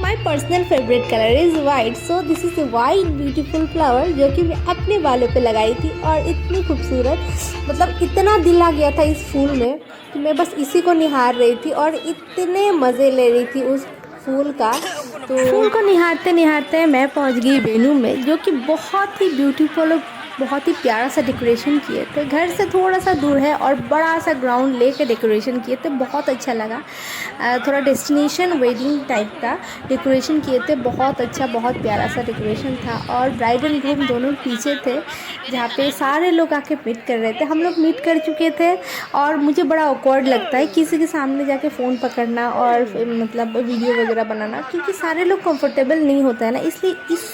My personal favourite colour is white, so this is a white beautiful flower जो कि मैं अपने बालों पे लगाई थी। और इतनी खूबसूरत, मतलब इतना दिल आ गया था इस फूल में कि मैं बस इसी को निहार रही थी और इतने मज़े ले रही थी उस फूल का। तो फूल को निहारते निहारते मैं पहुंच गई वेन्यू में, जो कि बहुत ही ब्यूटीफुल और बहुत ही प्यारा सा डेकोरेशन किए थे। घर से थोड़ा सा दूर है और बड़ा सा ग्राउंड लेके डेकोरेशन किए थे, बहुत अच्छा लगा। थोड़ा डेस्टिनेशन वेडिंग टाइप का डेकोरेशन किए थे, बहुत अच्छा बहुत प्यारा सा डेकोरेशन था। और ब्राइड एंड ग्रूम दोनों पीछे थे, जहाँ पे सारे लोग आके मीट कर रहे थे। हम लोग मीट कर चुके थे और मुझे बड़ा ऑकवर्ड लगता है किसी के सामने जाके फ़ोन पकड़ना और मतलब वीडियो वगैरह बनाना, क्योंकि सारे लोग कंफर्टेबल नहीं होता है ना। इसलिए इस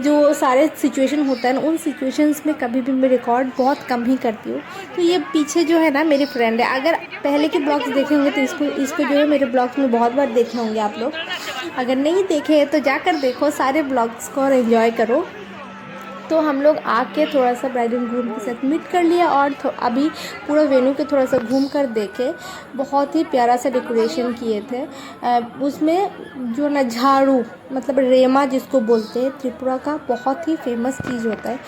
जो सारे सिचुएशन होता है ना, उन सिचुएशंस में कभी भी मैं रिकॉर्ड बहुत कम ही करती हूँ। तो ये पीछे जो है ना मेरी फ्रेंड है, अगर पहले के ब्लॉग्स देखे होंगे तो इसको जो है मेरे ब्लॉग्स में बहुत बार देखे होंगे आप लोग। अगर नहीं देखे तो जाकर देखो सारे ब्लॉग्स को और एंजॉय करो। तो हम लोग आके थोड़ा सा ब्राइड एंड ग्रूम के साथ मीट कर लिया और अभी पूरा वेन्यू के थोड़ा सा घूम कर देखे। बहुत ही प्यारा सा डेकोरेशन किए थे। उसमें जो ना झाड़ू, मतलब रेमा जिसको बोलते हैं, त्रिपुरा का बहुत ही फेमस चीज़ होता है,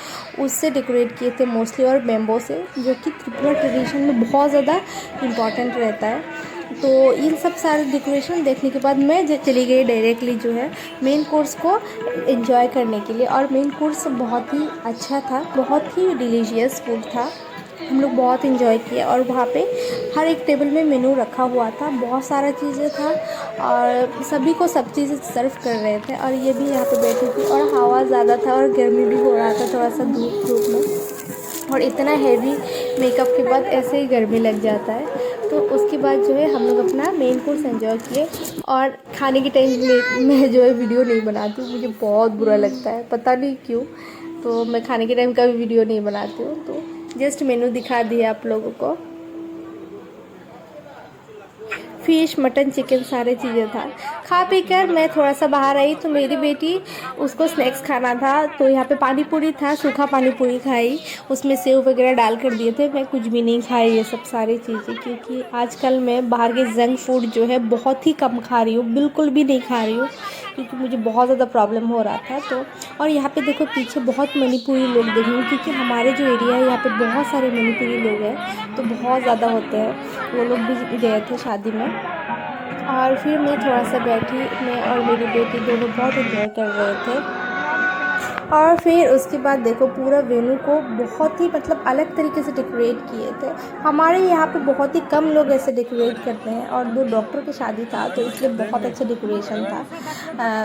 उससे डेकोरेट किए थे मोस्टली, और बेम्बो से, जो कि त्रिपुरा ट्रेडिशन में बहुत ज़्यादा इम्पॉर्टेंट रहता है। तो इन सब सारे डेकोरेशन देखने के बाद मैं चली गई डायरेक्टली जो है मेन कोर्स को एंजॉय करने के लिए। और मेन कोर्स बहुत ही अच्छा था, बहुत ही डिलीशियस फूड था। हम लोग बहुत एंजॉय किए और वहाँ पे हर एक टेबल में मेनू रखा हुआ था, बहुत सारा चीज़ें था और सभी को सब चीज़ें सर्व कर रहे थे। और ये भी यहाँ पे बैठी थी और हवा ज़्यादा था और गर्मी भी हो रहा था थोड़ा सा धूप में, और इतना हैवी मेकअप के बाद ऐसे ही गर्मी लग जाता है। तो उसके बाद जो है हम लोग अपना मेन कोर्स एंजॉय किए। और खाने के टाइम में मैं जो है वीडियो नहीं बनाती हूँ, मुझे बहुत बुरा लगता है, पता नहीं क्यों। तो मैं खाने के टाइम का भी वीडियो नहीं बनाती हूँ, तो जस्ट मेनू दिखा दिया आप लोगों को। फिश, मटन, चिकन सारे चीज़ें था। खा पी कर मैं थोड़ा सा बाहर आई तो मेरी बेटी, उसको स्नैक्स खाना था, तो यहाँ पे पानी पूरी था, सूखा पानी पूरी खाई, उसमें सेव वगैरह डाल कर दिए थे। मैं कुछ भी नहीं खाई ये सब सारी चीज़ें, क्योंकि आजकल मैं बाहर के जंक फूड जो है बहुत ही कम खा रही हूँ, बिल्कुल भी नहीं खा रही हूँ, क्योंकि मुझे बहुत ज़्यादा प्रॉब्लम हो रहा था। तो और यहाँ पे देखो पीछे बहुत मणिपुरी लोग देखेंगे, क्योंकि हमारे जो एरिया है यहाँ पे बहुत सारे मणिपुरी लोग हैं, तो बहुत ज़्यादा होते हैं। वो लोग भी गए थे शादी में। और फिर मैं थोड़ा सा बैठी, मैं और मेरी बेटी दोनों बहुत एंजॉय कर रहे थे। और फिर उसके बाद देखो पूरा वेन्यू को बहुत ही मतलब अलग तरीके से डेकोरेट किए थे। हमारे यहाँ पे बहुत ही कम लोग ऐसे डेकोरेट करते हैं, और दो डॉक्टर की शादी था तो इसलिए बहुत अच्छा डेकोरेशन था।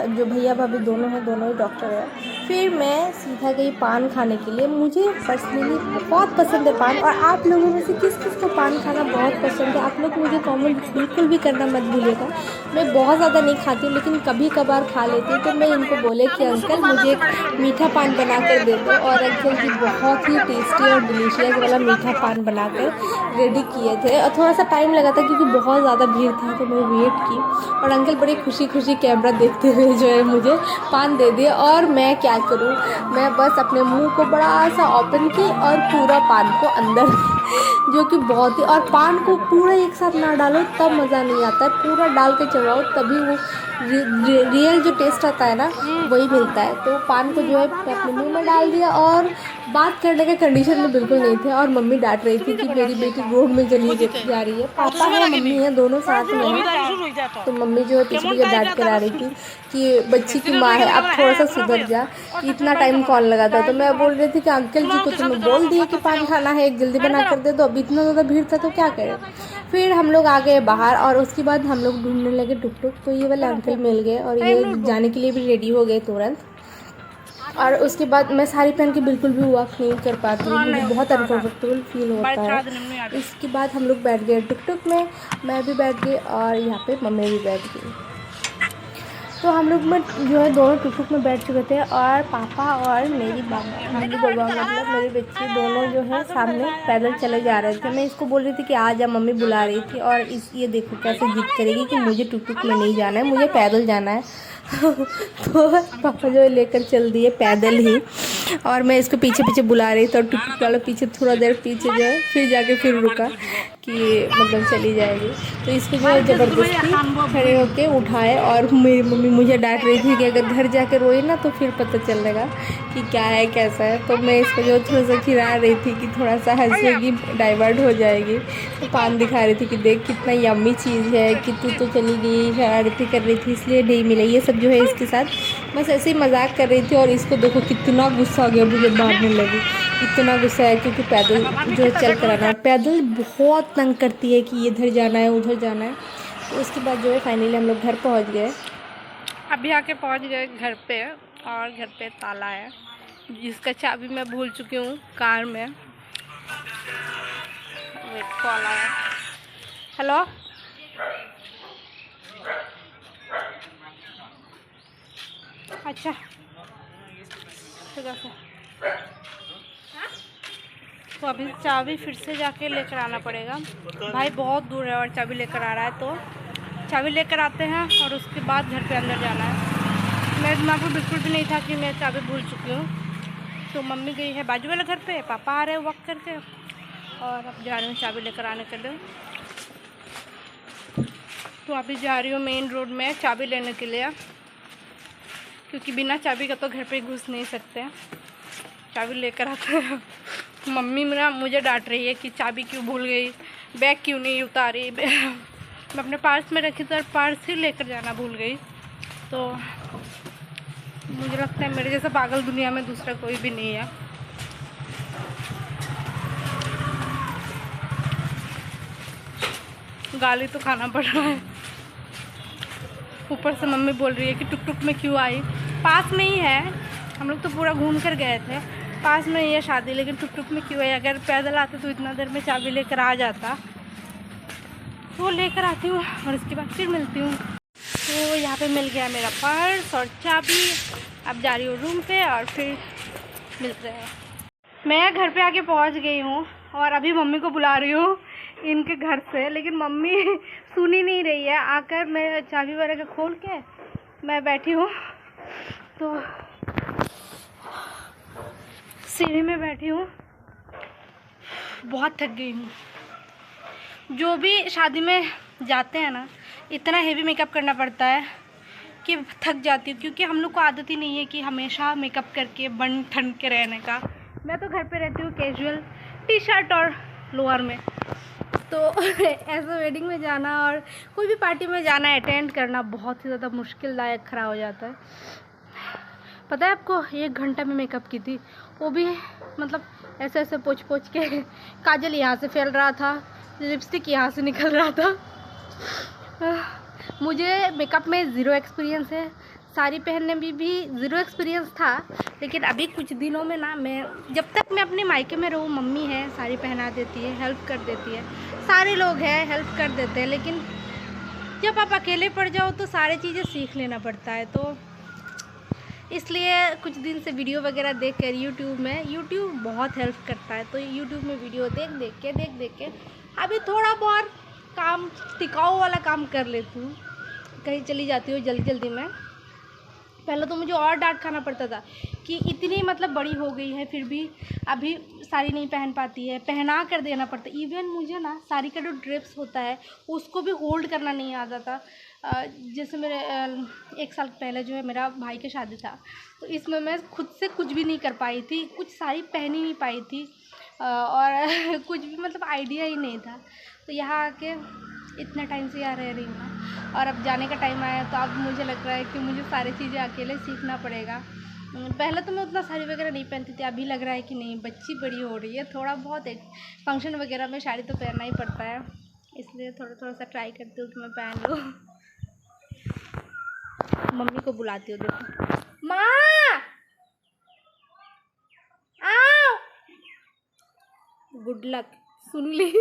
जो भैया भाभी दोनों हैं, दोनों ही डॉक्टर हैं। फिर मैं सीधा गई पान खाने के लिए। मुझे पर्सनली बहुत पसंद है पान, और आप लोगों में से किस किस को पान खाना बहुत पसंद है, आप लोग मुझे कमेंट बिल्कुल भी करना मत भूलिएगा। मैं बहुत ज़्यादा नहीं खाती हूँ, लेकिन कभी कभार खा लेती हूँ। तो मैं इनको बोले कि अंकल मुझे एक मीठा पान बना कर दे दो, और अंकल जी बहुत ही टेस्टी और डिलीशियस वाला मीठा पान बनाकर रेडी किए थे। और थोड़ा सा टाइम लगा था क्योंकि बहुत ज़्यादा भीड़ था, तो मैं वेट की, और अंकल बड़ी खुशी खुशी कैमरा देखते हुए जो है मुझे पान दे दिए। और मैं क्या करूं, मैं बस अपने मुंह को बड़ा सा ओपन की और पूरा पान को अंदर जो कि बहुत ही, और पान को पूरा एक साथ ना डालो तब मज़ा नहीं आता है, पूरा डाल के चबाओ तभी वो रियल जो टेस्ट आता है ना वही मिलता है। तो पान को जो है मैं अपने मुंह में डाल दिया, और बात करने के कंडीशन में बिल्कुल नहीं थे। और मम्मी डांट रही थी कि मेरी बेटी रोड में चली जा रही है, पापा है मम्मी है दोनों साथ में हैं। तो मम्मी जो है पीछे मुझे डांट कर आ रही थी कि बच्ची की माँ है, अब थोड़ा सा सुधर जा, इतना टाइम कौन लगा था। तो मैं बोल रही थी कि अंकल जी को तुम्हें बोल दिए कि पान खाना है, एक जल्दी बना कर दे दो, अब इतना ज़्यादा भीड़ था तो क्या करें। फिर हम लोग आ गए बाहर, और उसके बाद हम लोग ढूंढने लगे टुक टुक, तो ये वाले अंकल मिल गए और ये जाने के लिए भी रेडी हो गए तुरंत। और उसके बाद मैं साड़ी पहन के बिल्कुल भी वॉक नहीं कर पाती हूँ, मुझे बहुत अनकम्फर्टेबल फील होता है। इसके बाद हम लोग बैठ गए टुक टुक में, मैं भी बैठ गई और यहाँ पे मम्मी भी बैठ गई। तो हम लोग में जो है दोनों टुक टुक में बैठ चुके थे, और पापा और मेरी मम्मी बाबा मतलब मेरी बच्ची दोनों जो है सामने पैदल चले जा रहे थे। मैं इसको बोल रही थी कि आ जा, मम्मी बुला रही थी, और ये देखो कैसे जिद करेगी कि मुझे टुक टुक में नहीं जाना है, मुझे पैदल जाना है। तो पापा जो है लेकर चल दिए पैदल ही, और मैं इसको पीछे पीछे बुला रही थी, और टुक टुक वाला पीछे थोड़ा देर पीछे जो है फिर जाके फिर रुका। कि मतलब चली जाएगी। तो इसको जो है ज़बरदस्ती खड़े होके उठाए, और मेरी मम्मी मुझे डांट रही थी कि अगर घर जाके रोई ना तो फिर पता चलेगा कि क्या है कैसा है। तो मैं इसको जो थोड़ा सा खिला रही थी कि थोड़ा सा हंसेगी, डाइवर्ट हो जाएगी। तो पान दिखा रही थी कि देख कितना यम्मी चीज़ है, कि तू तो चली गई, शरारती कर रही थी इसलिए नहीं मिला। ये सब जो है इसके साथ बस ऐसे ही मजाक कर रही थी। और इसको देखो कितना गुस्सा आ गया, मुझे मारने लगी। इतना गुस्सा है क्योंकि पैदल जो है चल कर आना, पैदल बहुत तंग करती है कि इधर जाना है उधर जाना है। तो उसके बाद जो है फाइनली हम लोग घर पहुंच गए। अभी आके पहुंच गए घर पे, और घर पे ताला है जिसका चाबी मैं भूल चुकी हूँ कार में। वेट, कॉल आया। हेलो, अच्छा ठीक है। तो अभी चाबी फिर से जाके लेकर आना पड़ेगा। भाई बहुत दूर है और चाबी लेकर आ रहा है, तो चाबी लेकर आते हैं और उसके बाद घर पे अंदर जाना है। मेरे दिमाग में बिल्कुल भी नहीं था कि मैं चाबी भूल चुकी हूँ। तो मम्मी गई है बाजू वाले घर पे, पापा आ रहे हैं वॉक करके, और अब जा रही हूँ चाबी लेकर आने के लिए। तो अभी जा रही हूँ मेन रोड में चाबी लेने के लिए, क्योंकि बिना चाबी का तो घर पे घुस नहीं सकते। चाबी लेकर आते हैं। मम्मी मेरा मुझे डांट रही है कि चाबी क्यों भूल गई, बैग क्यों नहीं उतारी। मैं अपने पर्स में रखी तो पर्स ही लेकर जाना भूल गई। तो मुझे लगता है मेरे जैसा पागल दुनिया में दूसरा कोई भी नहीं है। गाली तो खाना पड़ रहा है, ऊपर से मम्मी बोल रही है कि टुक टुक में क्यों आई। पास में ही है, हम लोग तो पूरा घूम कर गए थे, पास में ही है शादी, लेकिन टुक टुक में क्यों आई। अगर पैदल आते तो इतना देर में चाबी लेकर आ जाता। तो लेकर आती हूँ और इसके बाद फिर मिलती हूँ। तो यहाँ पे मिल गया मेरा पर्स और चाबी। अब जा रही हूँ रूम पे और फिर मिलते हैं। मैं घर पे आके पहुँच गई हूँ और अभी मम्मी को बुला रही हूँ इनके घर से, लेकिन मम्मी सुन ही नहीं रही है। आकर मैं चाबी वगैरह खोल के मैं बैठी हूँ, तो सीढ़ी में बैठी हूँ, बहुत थक गई हूँ। जो भी शादी में जाते हैं ना, इतना हेवी मेकअप करना पड़ता है कि थक जाती हूँ, क्योंकि हम लोग को आदत ही नहीं है कि हमेशा मेकअप करके बन ठन के रहने का। मैं तो घर पे रहती हूँ कैजुअल टी शर्ट और लोअर में। तो ऐसा वेडिंग में जाना और कोई भी पार्टी में जाना, अटेंड करना बहुत ही ज़्यादा मुश्किलदायक खड़ा हो जाता है। पता है आपको, 1 घंटा में मेकअप की थी, वो भी मतलब ऐसे ऐसे पोंछ पोंछ के। काजल यहाँ से फैल रहा था, लिपस्टिक यहाँ से निकल रहा था। मुझे मेकअप में ज़ीरो एक्सपीरियंस है, साड़ी पहनने में भी ज़ीरो एक्सपीरियंस था। लेकिन अभी कुछ दिनों में ना, मैं जब तक मैं अपने मायके में रहूँ, मम्मी है साड़ी पहना देती है, हेल्प कर देती है, सारे लोग हैं हेल्प कर देते हैं। लेकिन जब आप अकेले पड़ जाओ तो सारी चीज़ें सीख लेना पड़ता है। तो इसलिए कुछ दिन से वीडियो वगैरह देख कर यूट्यूब बहुत हेल्प करता है। तो यूट्यूब में वीडियो देख देख के अभी थोड़ा बहुत काम, टिकाऊ वाला काम कर लेती हूँ। कहीं चली जाती हूँ जल्दी में। पहले तो मुझे और डांट खाना पड़ता था कि इतनी मतलब बड़ी हो गई है फिर भी अभी साड़ी नहीं पहन पाती है, पहना कर देना पड़ता है। इवन मुझे ना साड़ी का जो ड्रेप्स होता है उसको भी होल्ड करना नहीं आता था। जैसे मेरे 1 साल पहले जो है मेरा भाई की शादी था, तो इसमें मैं खुद से कुछ भी नहीं कर पाई थी, कुछ साड़ी पहन ही नहीं पाई थी, और कुछ भी मतलब आइडिया ही नहीं था। तो यहाँ आके इतना टाइम से यहाँ रह रही हूँ ना, और अब जाने का टाइम आया, तो अब मुझे लग रहा है कि मुझे सारी चीज़ें अकेले सीखना पड़ेगा। पहले तो मैं उतना साड़ी वगैरह नहीं पहनती थी, अभी लग रहा है कि नहीं, बच्ची बड़ी हो रही है, थोड़ा बहुत एक फंक्शन वगैरह में साड़ी तो पहनना ही पड़ता है। इसलिए थोड़ा सा ट्राई करती हूँ कि मैं पहन लूँ। मम्मी को बुलाती हूँ, देखो माँ आओ। गुड लक, सुन ली।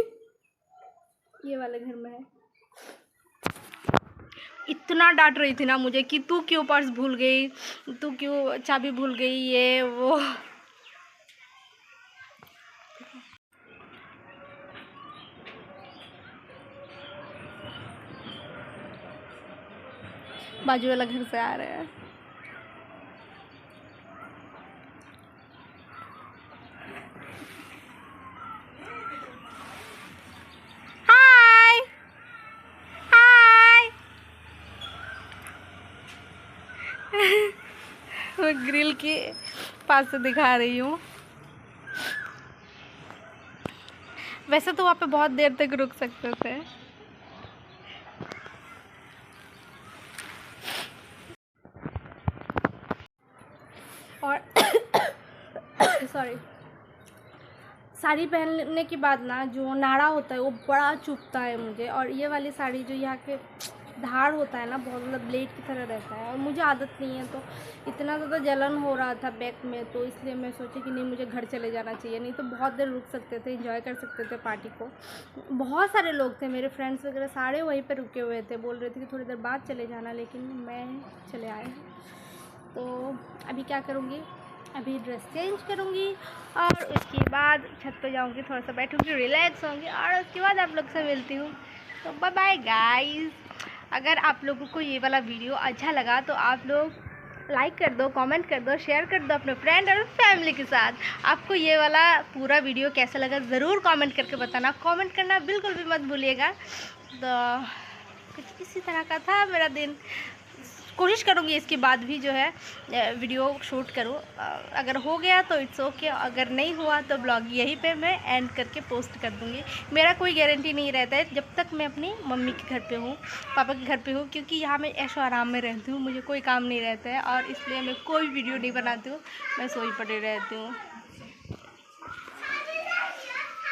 ये वाले घर में है। इतना डांट रही थी ना मुझे कि तू क्यों पर्स भूल गई, तू क्यों चाबी भूल गई, ये वो। बाजू वाला घर से आ रहे हैं। मैं ग्रिल के पास से दिखा रही हूँ। वैसे तो वहाँ पे बहुत देर तक रुक सकते थे। और सॉरी, साड़ी पहनने के बाद ना जो नाड़ा होता है वो बड़ा चुभता है मुझे। और ये वाली साड़ी जो यहाँ के धार होता है ना, बहुत ज़्यादा ब्लेड की तरह रहता है और मुझे आदत नहीं है, तो इतना ज़्यादा जलन हो रहा था बैक में, तो इसलिए मैं सोची कि नहीं, मुझे घर चले जाना चाहिए, नहीं तो बहुत देर रुक सकते थे, एंजॉय कर सकते थे पार्टी को। बहुत सारे लोग थे, मेरे फ्रेंड्स वगैरह सारे वहीं पर रुके हुए थे, बोल रहे थे कि थोड़ी देर बाद चले जाना, लेकिन मैं चले आए। तो अभी क्या करूँगी, अभी ड्रेस चेंज करूँगी और उसके बाद छत पे जाऊँगी, थोड़ा सा बैठूँगी, रिलैक्स होंगी और उसके बाद आप लोग से मिलती हूँ। तो बाय बाय गाइस। अगर आप लोगों को ये वाला वीडियो अच्छा लगा तो आप लोग लाइक कर दो, कमेंट कर दो, शेयर कर दो अपने फ्रेंड और फैमिली के साथ। आपको ये वाला पूरा वीडियो कैसा लगा ज़रूर कमेंट करके बताना। कमेंट करना बिल्कुल भी मत भूलिएगा। तो कुछ इसी तरह का था मेरा दिन। कोशिश करूँगी इसके बाद भी जो है वीडियो शूट करूँ। अगर हो गया तो इट्स ओके, अगर नहीं हुआ तो ब्लॉग यहीं पे मैं एंड करके पोस्ट कर दूँगी। मेरा कोई गारंटी नहीं रहता है जब तक मैं अपनी मम्मी के घर पे हूँ, पापा के घर पे हूँ, क्योंकि यहाँ मैं ऐशो आराम में रहती हूँ, मुझे कोई काम नहीं रहता है और इसलिए मैं कोई वीडियो नहीं बनाती हूँ, मैं सोई पड़ी रहती हूँ।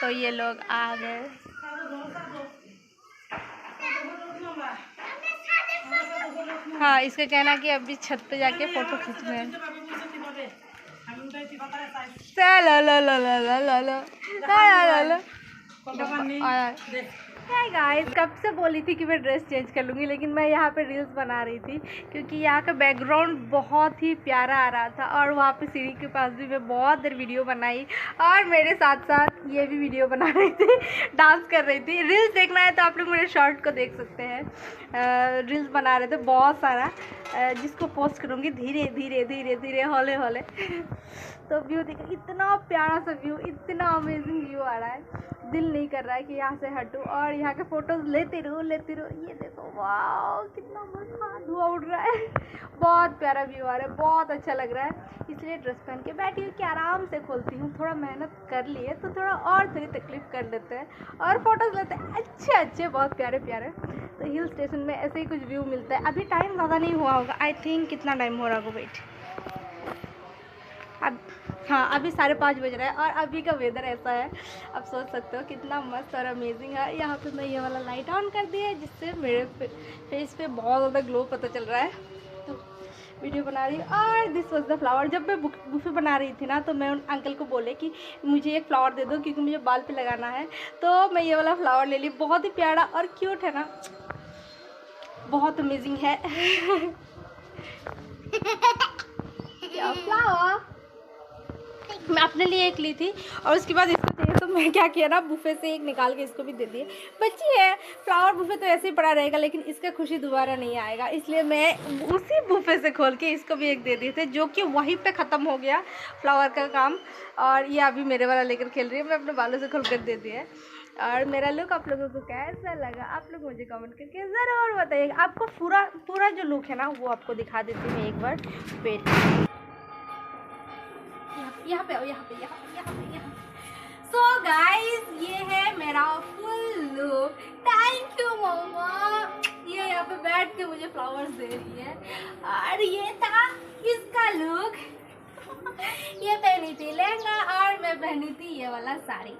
तो ये लोग आ गए। हाँ, इसका कहना कि अभी छत पे जाके फ़ोटो खींचना है। हाय गाइस, कब से बोली थी कि मैं ड्रेस चेंज कर लूँगी, लेकिन मैं यहाँ पे रील्स बना रही थी क्योंकि यहाँ का बैकग्राउंड बहुत ही प्यारा आ रहा था और वहाँ पे सीढ़ी के पास भी मैं बहुत देर वीडियो बनाई और मेरे साथ साथ ये भी वीडियो बना रही थी, डांस कर रही थी। रील्स देखना है तो आप लोग मेरे शॉर्ट को देख सकते हैं। रील्स बना रहे थे बहुत सारा, जिसको पोस्ट करूँगी धीरे धीरे धीरे धीरे, हौले हौले। तो व्यू देखो, इतना प्यारा सा व्यू, इतना अमेजिंग व्यू आ रहा है, दिल नहीं कर रहा है कि यहाँ से हटूँ और यहाँ के फ़ोटोज़ लेते रहो लेते रहो। ये देखो, वाह कितना मस्त धुआं उड़ रहा है, बहुत प्यारा व्यू आ रहा है, बहुत अच्छा लग रहा है। इसलिए ड्रेस पहन के बैठी हूँ कि आराम से खोलती हूँ। थोड़ा मेहनत कर लिए तो थोड़ा और थोड़ी तकलीफ़ कर लेते हैं और फ़ोटोज़ लेते हैं अच्छे अच्छे, बहुत प्यारे प्यारे। तो हिल स्टेशन में ऐसे ही कुछ व्यू मिलता है। अभी टाइम ज़्यादा नहीं हुआ होगा, आई थिंक कितना टाइम हो रहा होगा, वेट, अब हाँ अभी 5:30 बज रहा है और अभी का वेदर ऐसा है, आप सोच सकते हो कितना मस्त और अमेजिंग है। यहाँ पे मैं ये वाला लाइट ऑन कर दिया है जिससे मेरे फेस पे बहुत ज़्यादा ग्लो पता चल रहा है। तो वीडियो बना रही हूँ और दिस वॉज द फ्लावर। जब मैं बुफे बना रही थी ना तो मैं उन अंकल को बोले कि मुझे एक फ्लावर दे दो क्योंकि मुझे बाल पे लगाना है, तो मैं ये वाला फ्लावर ले ली। बहुत ही प्यारा और क्यूट है ना, बहुत अमेजिंग है। क्या फ्लावर मैं अपने लिए एक ली थी और उसके बाद इसको चाहिए तो मैं क्या किया ना, बुफे से एक निकाल के इसको भी दे दिए। बच्ची है, फ्लावर बुफे तो ऐसे ही पड़ा रहेगा लेकिन इसका खुशी दोबारा नहीं आएगा, इसलिए मैं उसी बुफे से खोल के इसको भी एक दे दिए थे, जो कि वहीं पे ख़त्म हो गया फ्लावर का काम। और ये अभी मेरे वाला लेकर खेल रही है, मैं अपने बालों से खोल कर दे दिया। और मेरा लुक आप लोगों को कैसा लगा, आप लोग मुझे कमेंट करके ज़रूर बताइएगा। आपको पूरा जो लुक है ना वो आपको दिखा देती हूँ एक बार, वेट, यहाँ पे सो गाइस, ये है मेरा फुल लुक। थैंक यू मम्मा, ये यहाँ पे बैठ के मुझे फ्लावर्स दे रही है। और ये था इसका लुक। ये पहनी थी लहंगा और मैं पहनी थी ये वाला साड़ी।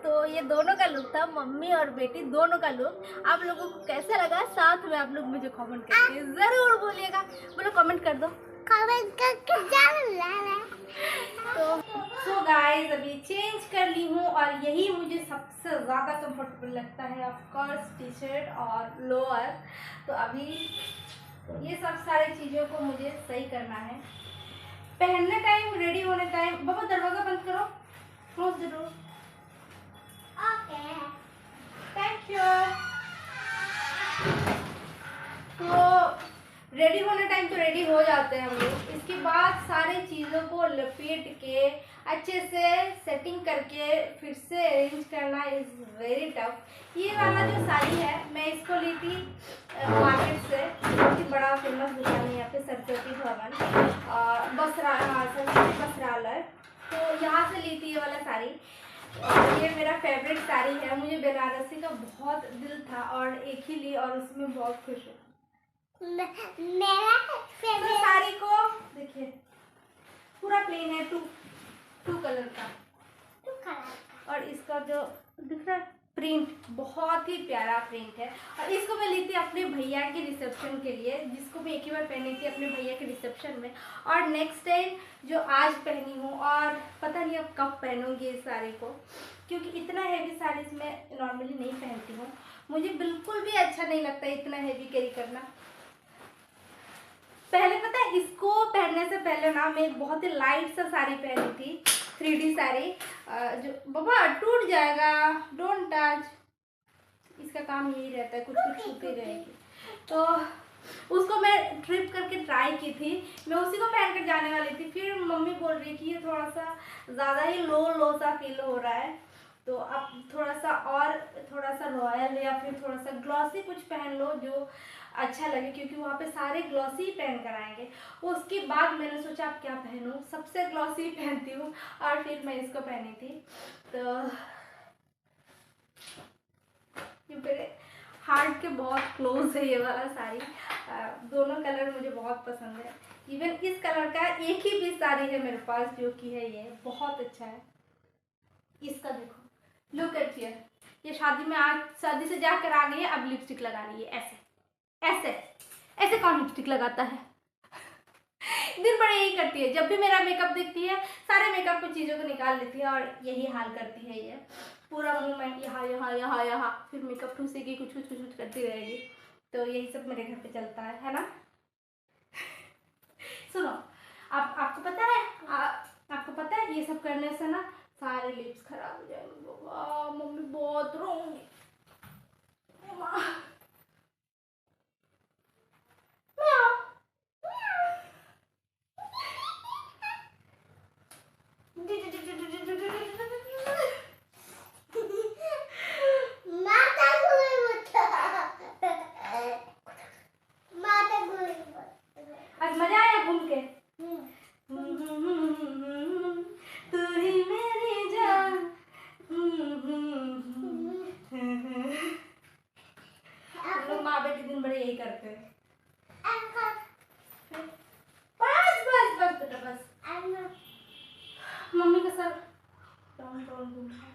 तो ये दोनों का लुक था, मम्मी और बेटी दोनों का लुक। आप लोगों को कैसा लगा साथ में आप लोग मुझे कमेंट करके ज़रूर बोलिएगा। बोलो कमेंट कर दो, कमेंट करके। तो गाइस अभी चेंज कर ली हूँ और यही मुझे सबसे ज़्यादा कंफर्टेबल लगता है, ऑफ कोर्स टी शर्ट और लोअर। तो अभी ये सब सारी चीज़ों को मुझे सही करना है, पहनने टाइम, रेडी होने टाइम। बाबा दरवाज़ा बंद करो, close the door. Okay, thank you. तो रेडी होने टाइम तो रेडी हो जाते हैं हम लोग। इसके बाद सारी चीज़ों को लपेट के अच्छे से सेटिंग करके फिर से अरेंज करना इज़ वेरी टफ। ये वाला जो साड़ी है मैं इसको ली थी मार्केट से, बहुत ही बड़ा फेमस दुकान है यहाँ पे, सरस्वती भवन सरस्वती वस्त्रालय, तो यहाँ से ली थी ये वाला साड़ी। ये मेरा फेवरेट साड़ी है, मुझे बनारसी का बहुत दिल था और एक ही ली और उसमें बहुत खुश हूँ। मेरा फेवरेट साड़ी को देखिए पूरा प्लेन है, टू कलर का, और इसका जो दिख रहा है प्रिंट बहुत ही प्यारा प्रिंट है। और इसको मैं ली थी अपने भैया के रिसेप्शन के लिए, जिसको मैं एक ही बार पहनी थी अपने भैया के रिसेप्शन में, और नेक्स्ट टाइम जो आज पहनी हूँ, और पता नहीं अब कब पहनूंगी इस साड़ी को, क्योंकि इतना हैवी साड़ीज मैं नॉर्मली नहीं पहनती हूँ। मुझे बिल्कुल भी अच्छा नहीं लगता इतना हैवी कैरी करना। पहले पता है इसको पहनने से पहले ना मैं एक बहुत ही लाइट सा साड़ी पहनी थी, 3D साड़ी, जो बाबा टूट जाएगा, डोंट टच, इसका काम यही रहता है, कुछ कुछ छूती रहेगी। तो उसको मैं ट्रिप करके ट्राई की थी, मैं उसी को पहन कर जाने वाली थी, फिर मम्मी बोल रही कि ये थोड़ा सा ज़्यादा ही लो सा फील हो रहा है, तो अब थोड़ा सा रॉयल या फिर थोड़ा सा ग्लॉसी कुछ पहन लो जो अच्छा लगे, क्योंकि वहाँ पे सारे ग्लॉसी ही पहन कर आएंगे। उसके बाद मैंने सोचा अब क्या पहनूं, सबसे ग्लॉसी पहनती हूँ, और फिर मैं इसको पहनी थी। तो ये मेरे हार्ट के बहुत क्लोज है ये वाला साड़ी। दोनों कलर मुझे बहुत पसंद है। इवन इस कलर का एक ही भी साड़ी है मेरे पास, जो कि है ये बहुत अच्छा है। इसका देखो, लुक एट हियर, ये शादी से जाकर आ गई है, अब लिपस्टिक लगा रही है ऐसे ऐसे ऐसे। कौन लिपस्टिक लगाता है? दिन भर यही करती है, जब भी मेरा मेकअप देखती है सारे मेकअप की चीज़ों को निकाल लेती है और यही हाल करती है। ये पूरा मुंह में यहाँ यहाँ यहाँ यहाँ, फिर मेकअप ठूसेगी, कुछ कुछ कुछ कुछ करती रहेगी। तो यही सब मेरे घर पे चलता है ना। सुनो, आपको पता है आपको पता है ये सब करने से ना सारे लिप्स खराब हो जाएंगे। मम्मी बहुत रोऊंगी। आज मजा आया घूम के? तू ही मेरी जान। हम लोग माँ बेटी दिन भर यही करते हैं। बस बस बस बेटा बस। मम्मी का सर डाउन डाउन घूम रहा है।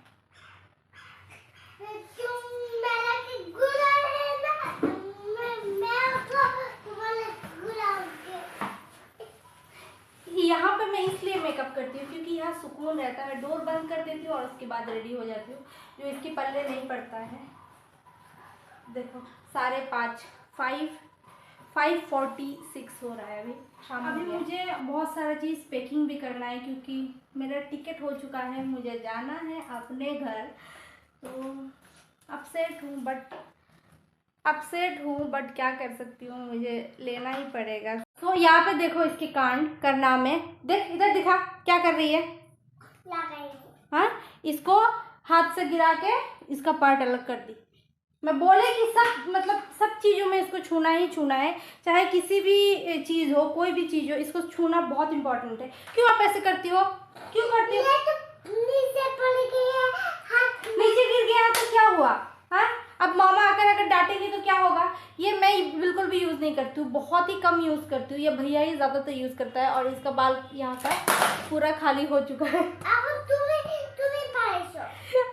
यहाँ पे मैं इसलिए मेकअप करती हूँ क्योंकि यहाँ सुकून रहता है। मैं डोर बंद कर देती हूँ और उसके बाद रेडी हो जाती हूँ, जो इसके पल्ले नहीं पड़ता है। देखो 5:46 हो रहा है अभी शाम। अभी मुझे बहुत सारा चीज़ पैकिंग भी करना है, क्योंकि मेरा टिकट हो चुका है, मुझे जाना है अपने घर। तो अपसेट हूँ बट क्या कर सकती हूँ, मुझे लेना ही पड़ेगा। तो यहाँ पे देखो इसके कांड करना में, देख इधर दिखा क्या कर रही है। हाँ, इसको हाथ से गिरा के इसका पार्ट अलग कर दी। मैं बोले कि सब चीज़ों में इसको छूना ही छूना है, चाहे किसी भी चीज़ हो, कोई भी चीज़ हो, इसको छूना बहुत इंपॉर्टेंट है। क्यों आप ऐसे करती हो? क्यों करती हो? नीचे गिर गया तो क्या हुआ? हाँ, अब मामा अगर डांटेंगे तो क्या होगा? ये मैं बिल्कुल भी यूज़ नहीं करती हूँ, बहुत ही कम यूज़ करती हूँ। ये भैया ही ज़्यादातर यूज़ करता है, और इसका बाल यहाँ का पूरा खाली हो चुका है। अब तुम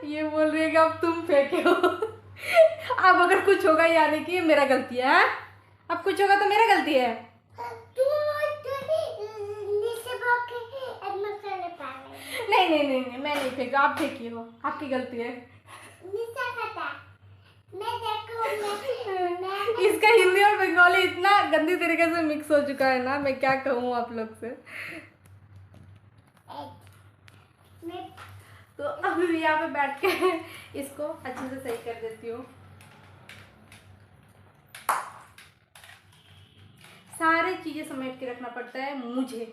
ये बोल रही है कि अब तुम फेंके हो। अब अगर कुछ होगा यानी कि मेरा गलती है। अब कुछ होगा तो मेरा गलती है। नहीं, मैं नहीं फेंका, आप फेंकी हो, आपकी गलती है। इसका हिंदी और बंगाली इतना गंदी तरीके से मिक्स हो चुका है ना, मैं क्या कहूँ आप लोग से। तो अभी यहाँ पे बैठ के इसको अच्छे से सही कर देती हूँ। चीज़ें समेट के रखना पड़ता है मुझे।